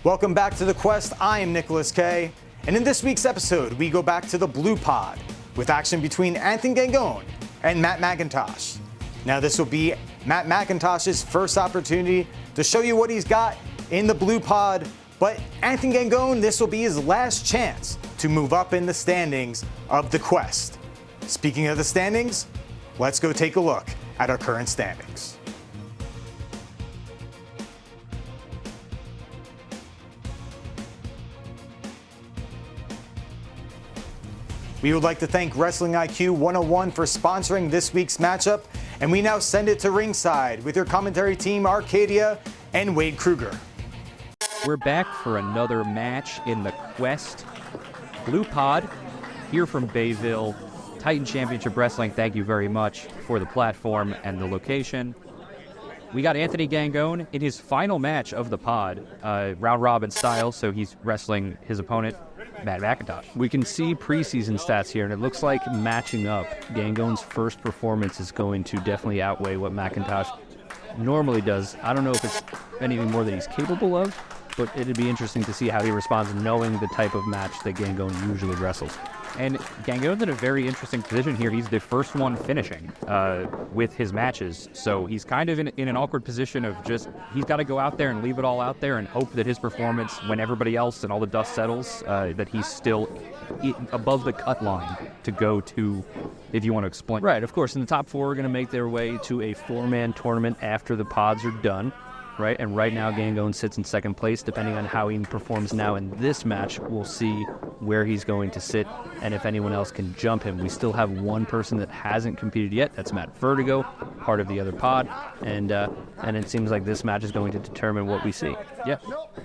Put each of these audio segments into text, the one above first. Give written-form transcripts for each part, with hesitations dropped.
Welcome back to The Quest. I am Nicholas K. And in this week's episode, we go back to the Blue Pod with action between Anthony Gangone and Matt Macintosh. Now, this will be Matt Macintosh's first opportunity to show you what he's got in the Blue Pod. But Anthony Gangone, this will be his last chance to move up in the standings of The Quest. Speaking of the standings, let's go take a look at our current standings. We would like to thank Wrestling IQ 101 for sponsoring this week's matchup, and we now send it to ringside with your commentary team, Arcadia and Wade Kruger. We're back for another match in the Quest Blue Pod, here from Bayville. Titan Championship Wrestling, thank you very much for the platform and the location. We got Anthony Gangone in his final match of the pod, round robin style, so he's wrestling his opponent, Matt Macintosh. We can see preseason stats here, and it looks like matching up, Gangone's first performance is going to definitely outweigh what Macintosh normally does. I don't know if it's anything more than he's capable of, but it'd be interesting to see how he responds knowing the type of match that Gangone usually wrestles. And Gangone's in a very interesting position here. He's the first one finishing with his matches. So he's kind of in an awkward position of just, he's got to go out there and leave it all out there and hope that his performance, when everybody else and all the dust settles, that he's still above the cut line to go to, if you want to explain. Right, of course. And the top four are going to make their way to a four-man tournament after the pods are done. Right, and right now Gangone sits in second place. Depending on how he performs now in this match, we'll see where he's going to sit and if anyone else can jump him. We still have one person that hasn't competed yet. That's Matt Vertigo, part of the other pod, and it seems like this match is going to determine what we see. Yeah,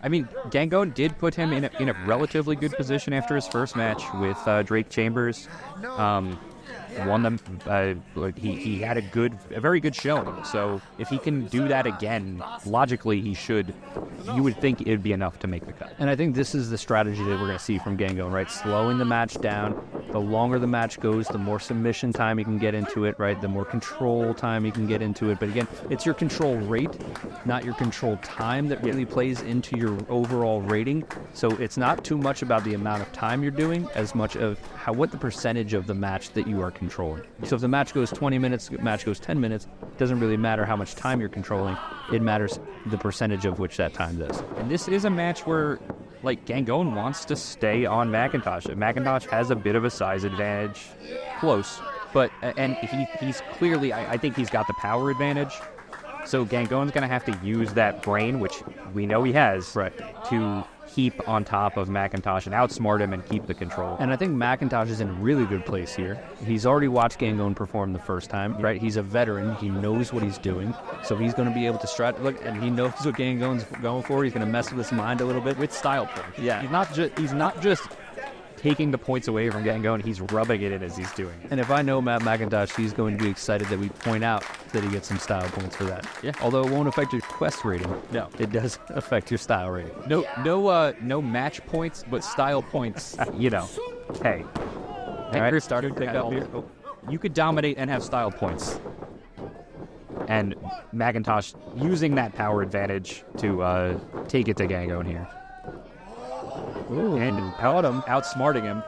I mean, Gangone did put him in a relatively good position after his first match with Drake Chambers. Won them. He had a very good showing. So if he can do that again, logically he should. You would think it'd be enough to make the cut. And I think this is the strategy that we're going to see from Gangone, right? Slowing the match down. The longer the match goes, the more submission time he can get into it, right? The more control time he can get into it. But again, it's your control rate, not your control time, that really plays into your overall rating. So it's not too much about the amount of time you're doing as much of what the percentage of the match that you are controlling. So if the match goes 20 minutes, the match goes 10 minutes, it doesn't really matter how much time you're controlling. It matters the percentage of which that time does. And this is a match where, like, Gangone wants to stay on Macintosh. Macintosh has a bit of a size advantage, close, but and he's clearly, I think he's got the power advantage. So Gangone's going to have to use that brain, which we know he has, right, to keep on top of Macintosh and outsmart him and keep the control. And I think Macintosh is in a really good place here. He's already watched Gangone perform the first time, right? He's a veteran. He knows what he's doing. So he's going to be able to look, and he knows what Gangone's going for. He's going to mess with his mind a little bit. With style points. Yeah. He's not just taking the points away from Gangone, he's rubbing it in as he's doing it. And if I know Matt Macintosh, he's going to be excited that we point out that he gets some style points for that. Yeah. Although it won't affect your quest rating. No. It does affect your style rating. No match points, but style points, you know. Hey. Right. Started pick up here. Oh. You could dominate and have style points. And Macintosh using that power advantage to take it to Gangone here. Ooh, and caught him, outsmarting him.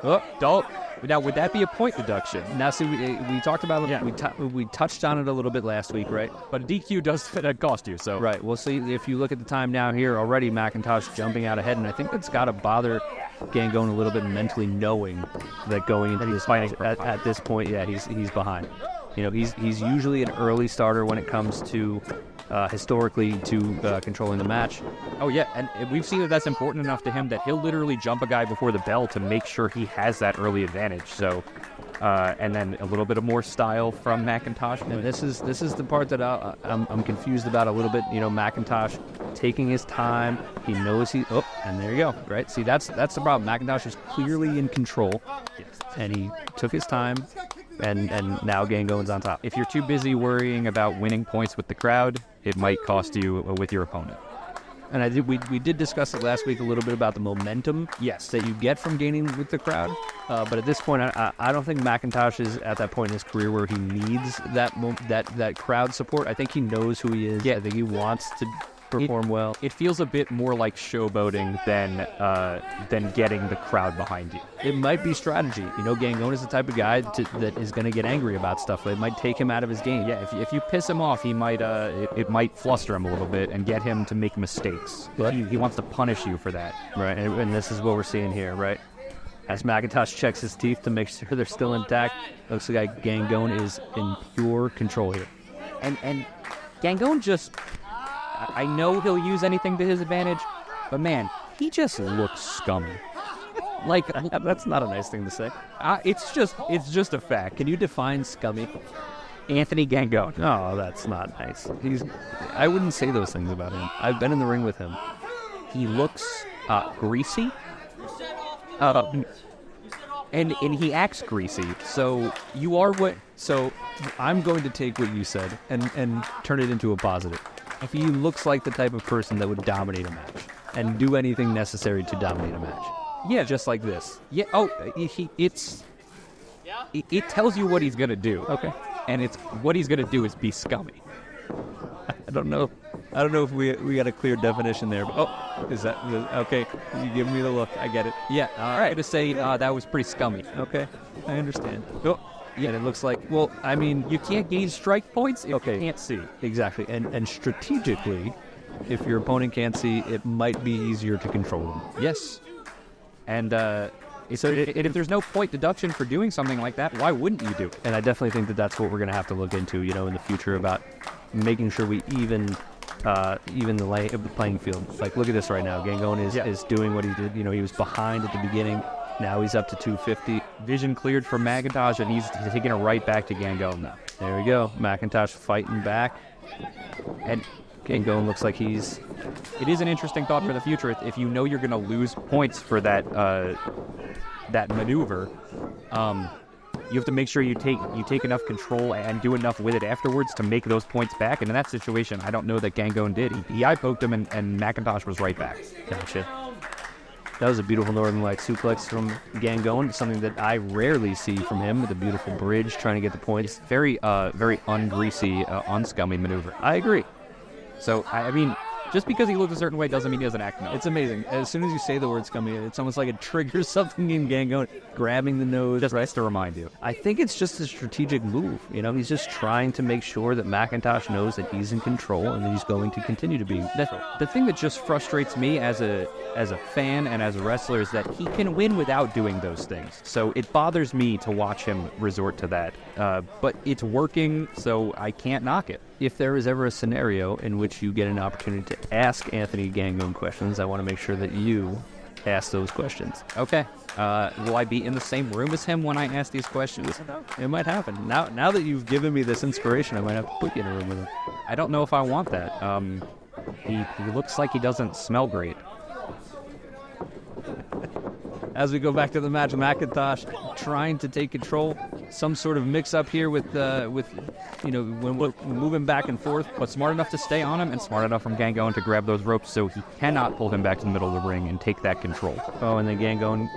Oh, don't. Now, would that be a point deduction? Now, see, we talked about it. Yeah. We touched on it a little bit last week, right? But a DQ does cost you, so. Right. We'll see. If you look at the time now here, already Macintosh jumping out ahead, and I think that's got to bother Gangone a little bit mentally, knowing that going into this fight at this point, yeah, he's behind. You know, he's usually an early starter when it comes to historically to controlling the match. Oh yeah, and we've seen that that's important enough to him that he'll literally jump a guy before the bell to make sure he has that early advantage. So, and then a little bit of more style from Macintosh. And this is the part that I'm confused about a little bit. You know, Macintosh taking his time. He knows and there you go. Right. See, that's the problem. Macintosh is clearly in control, and he took his time. And now Gangone's on top. If you're too busy worrying about winning points with the crowd, it might cost you with your opponent. And we did discuss it last week a little bit about the momentum, yes, that you get from gaining with the crowd. But at this point, I don't think Macintosh is at that point in his career where he needs that crowd support. I think he knows who he is. Yeah. I think he wants perform well. It feels a bit more like showboating than getting the crowd behind you. It might be strategy. Gangone is the type of guy that is going to get angry about stuff. It might take him out of his game. Yeah, if you piss him off, he might it might fluster him a little bit and get him to make mistakes. But He wants to punish you for that. Right, and this is what we're seeing here, right? As Macintosh checks his teeth to make sure they're still intact, looks like Gangone is in pure control here. And Gangone just, I know he'll use anything to his advantage, but man, he just looks scummy. Like, That's not a nice thing to say. it's just a fact. Can you define scummy? Anthony Gangone. Oh, that's not nice. I wouldn't say those things about him. I've been in the ring with him. He looks greasy. And he acts greasy. So you are what? So I'm going to take what you said and turn it into a positive. If he looks like the type of person that would dominate a match and do anything necessary to dominate a match. Yeah, Just like this. yeah. Oh, it tells you what he's gonna do. Okay. And it's what he's gonna do is be scummy. I don't know if we got a clear definition there. But, is that okay? You give me the look. I get it. Yeah. All right. I'm gonna say that was pretty scummy. Okay. I understand. Oh, Yeah, and it looks like, well, I mean, you can't gain strike points if Okay. you can't see. exactly. And strategically, if your opponent can't see, it might be easier to control them. Yes. And if there's no point deduction for doing something like that, why wouldn't you do it? And I definitely think that that's what we're going to have to look into, in the future about making sure we even the playing field. Like, look at this right now. Gangone is doing what he did. He was behind at the beginning. Now he's up to 250. Vision cleared for Macintosh, and he's taking it right back to Gangone now. There we go. Macintosh fighting back. And Gangone looks like it is an interesting thought for the future. If you know you're going to lose points for that maneuver, you have to make sure you take enough control and do enough with it afterwards to make those points back. And in that situation, I don't know that Gangone did. He eye poked him, and Macintosh was right back. Gotcha. That was a beautiful Northern Light suplex from Gangone, something that I rarely see from him, with a beautiful bridge trying to get the points. Very ungreasy, unscummy maneuver. I agree. So, I mean, just because he looks a certain way doesn't mean he doesn't act no. It's amazing. As soon as you say the word scummy, it's almost like it triggers something in Gangone, grabbing the nose. Just to remind you. I think it's just a strategic move. He's just trying to make sure that Macintosh knows that he's in control and that he's going to continue to be. The thing that just frustrates me as a fan and as a wrestler is that he can win without doing those things. So it bothers me to watch him resort to that. But it's working, so I can't knock it. If there is ever a scenario in which you get an opportunity to ask Anthony Gangone questions, I want to make sure that you ask those questions. Okay. Will I be in the same room as him when I ask these questions? It might happen. Now that you've given me this inspiration, I might have to put you in a room with him. I don't know if I want that. He looks like he doesn't smell great. As we go back to the match, Macintosh trying to take control. Some sort of mix-up here with when we're moving back and forth. But smart enough to stay on him and smart enough from Gangone to grab those ropes so he cannot pull him back to the middle of the ring and take that control. Oh, and then Gangone,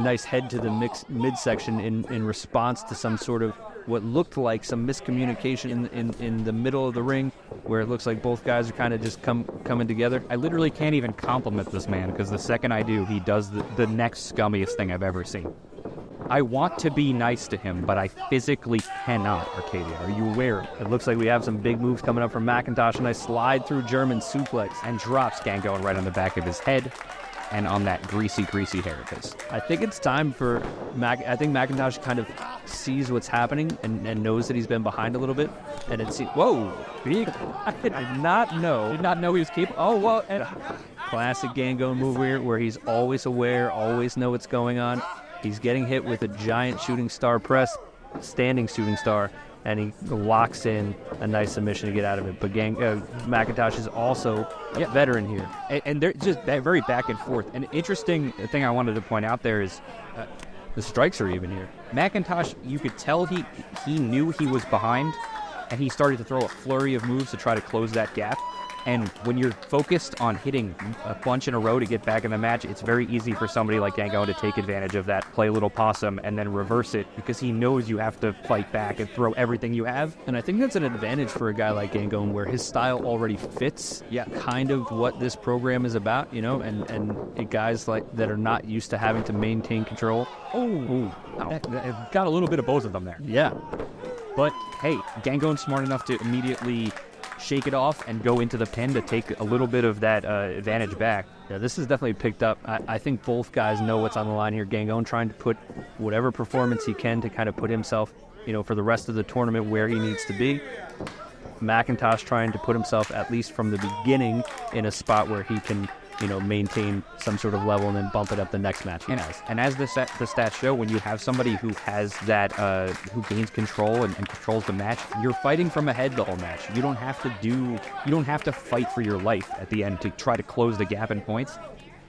nice head to the midsection in response to some sort of what looked like some miscommunication in the middle of the ring, where it looks like both guys are kind of just coming together. I literally can't even compliment this man, because the second I do, he does the next scummiest thing I've ever seen. I want to be nice to him, but I physically cannot, Arcadia. Are you aware? It looks like we have some big moves coming up from Macintosh. A nice slide through German suplex. And drops Gangone right on the back of his head and on that greasy hair of his. I think it's time for I think Macintosh kind of sees what's happening and knows that he's been behind a little bit. And whoa! I did not know. Did not know he was capable. Oh, well. And classic Gangone move here, where he's always aware, always know what's going on. He's getting hit with a giant shooting star press, standing shooting star, and he locks in a nice submission to get out of it. But Macintosh is also a veteran here. And they're just very back and forth. An interesting thing I wanted to point out there is the strikes are even here. Macintosh, you could tell he knew he was behind, and he started to throw a flurry of moves to try to close that gap. And when you're focused on hitting a bunch in a row to get back in the match, it's very easy for somebody like Gangone to take advantage of that, play a little possum, and then reverse it because he knows you have to fight back and throw everything you have. And I think that's an advantage for a guy like Gangone where his style already fits kind of what this program is about, you know, and guys like that are not used to having to maintain control. Got a little bit of both of them there. Yeah. But hey, Gangone's smart enough to immediately shake it off and go into the pin to take a little bit of that advantage back. Yeah, this is definitely picked up. I think both guys know what's on the line here. Gangone trying to put whatever performance he can to kind of put himself, you know, for the rest of the tournament where he needs to be. Macintosh trying to put himself, at least from the beginning, in a spot where he can, you know, maintain some sort of level and then bump it up the next match he has. And as the stats show, when you have somebody who has that, who gains control and controls the match, you're fighting from ahead the whole match. You don't have to fight for your life at the end to try to close the gap in points.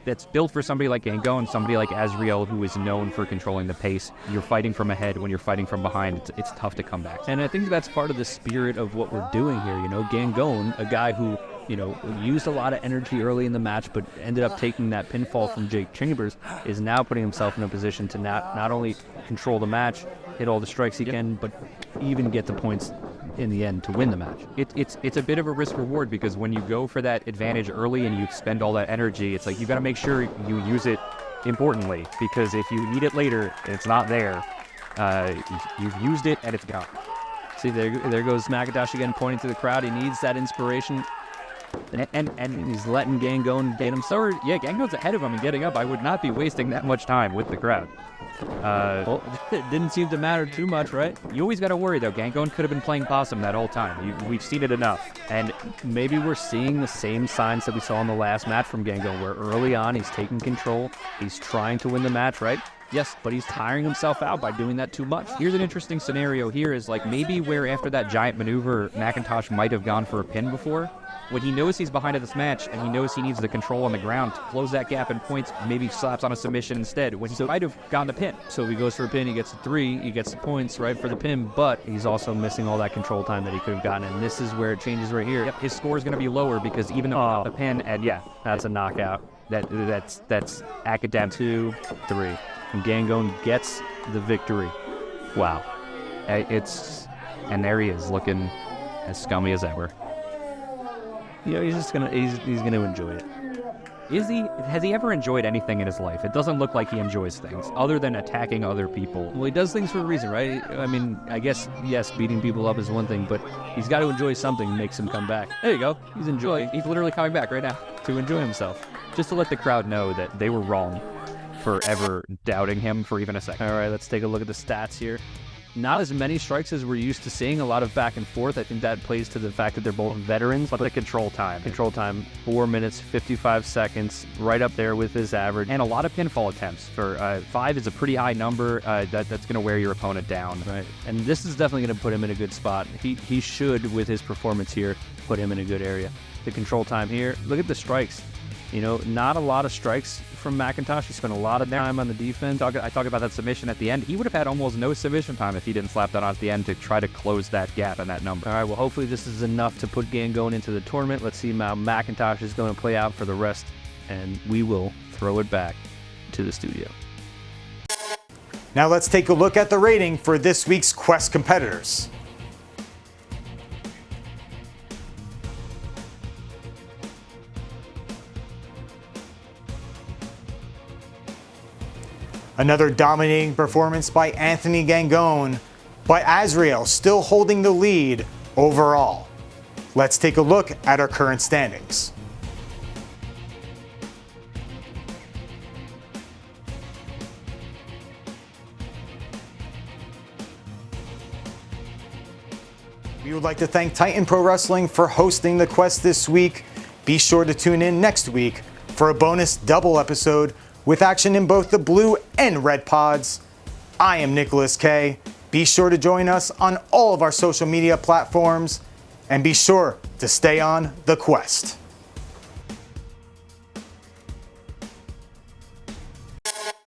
That's built for somebody like Gangone, somebody like Azriel, who is known for controlling the pace. You're fighting from ahead. When you're fighting from behind, it's tough to come back. And I think that's part of the spirit of what we're doing here. You know, Gangone, a guy who, you know, used a lot of energy early in the match, but ended up taking that pinfall from Jake Chambers, is now putting himself in a position to not only control the match, hit all the strikes he can, but even get the points in the end to win the match. It's a bit of a risk reward because when you go for that advantage early and you spend all that energy, it's like you got to make sure you use it importantly, because if you need it later, it's not there. You've used it and it's gone. See, there goes Macintosh again, pointing to the crowd. He needs that inspiration. And he's letting Gangone get him. So, yeah, Gangone's ahead of him and getting up. I would not be wasting that much time with the crowd. Well, it didn't seem to matter too much, right? You always got to worry, though. Gangone could have been playing possum that whole time. We've seen it enough. And maybe we're seeing the same signs that we saw in the last match from Gangone, where early on he's taking control. He's trying to win the match, right? Yes, but he's tiring himself out by doing that too much. Here's an interesting scenario here is like maybe where after that giant maneuver, Macintosh might have gone for a pin before. When he knows he's behind in this match and he knows he needs the control on the ground to close that gap in points, maybe slaps on a submission instead when he might have gone to pin. So if he goes for a pin, he gets a 3, he gets the points, right, for the pin, but he's also missing all that control time that he could have gotten, and this is where it changes right here. Yep, his score is going to be lower because even though the pin, and yeah, that's a knockout. That's academic. 2, 3. And Gangone gets the victory. Wow. And there he is, looking as scummy as ever. You know, he's gonna enjoy it. Has he ever enjoyed anything in his life? It doesn't look like he enjoys things, other than attacking other people. Well, he does things for a reason, right? I mean, I guess, yes, beating people up is one thing, but he's got to enjoy something that makes him come back. There you go. He's enjoying. He's literally coming back right now to enjoy himself. Just to let the crowd know that they were wrong for ever doubting him for even a second. All right, let's take a look at the stats here. Not as many strikes as we're used to seeing, a lot of back and forth. I think that plays to the fact that they're both veterans. But the control time. 4 minutes, 55 seconds, right up there with his average. And a lot of pinfall attempts. For 5 is a pretty high number. That's going to wear your opponent down. Right. And this is definitely going to put him in a good spot. He should, with his performance here, put him in a good area. The control time here, look at the strikes. You know, not a lot of strikes from Macintosh. He spent a lot of time on the defense. I talk about that submission at the end. He would have had almost no submission time if he didn't slap that on at the end to try to close that gap and that number. All right, well, hopefully this is enough to put Gangone into the tournament. Let's see how Macintosh is going to play out for the rest, and we will throw it back to the studio. Now let's take a look at the rating for this week's Quest competitors. Another dominating performance by Anthony Gangone, but Azriel still holding the lead overall. Let's take a look at our current standings. We would like to thank Titan Pro Wrestling for hosting the Quest this week. Be sure to tune in next week for a bonus double episode with action in both the blue and red pods. I am Nicholas K. Be sure to join us on all of our social media platforms and be sure to stay on the Quest.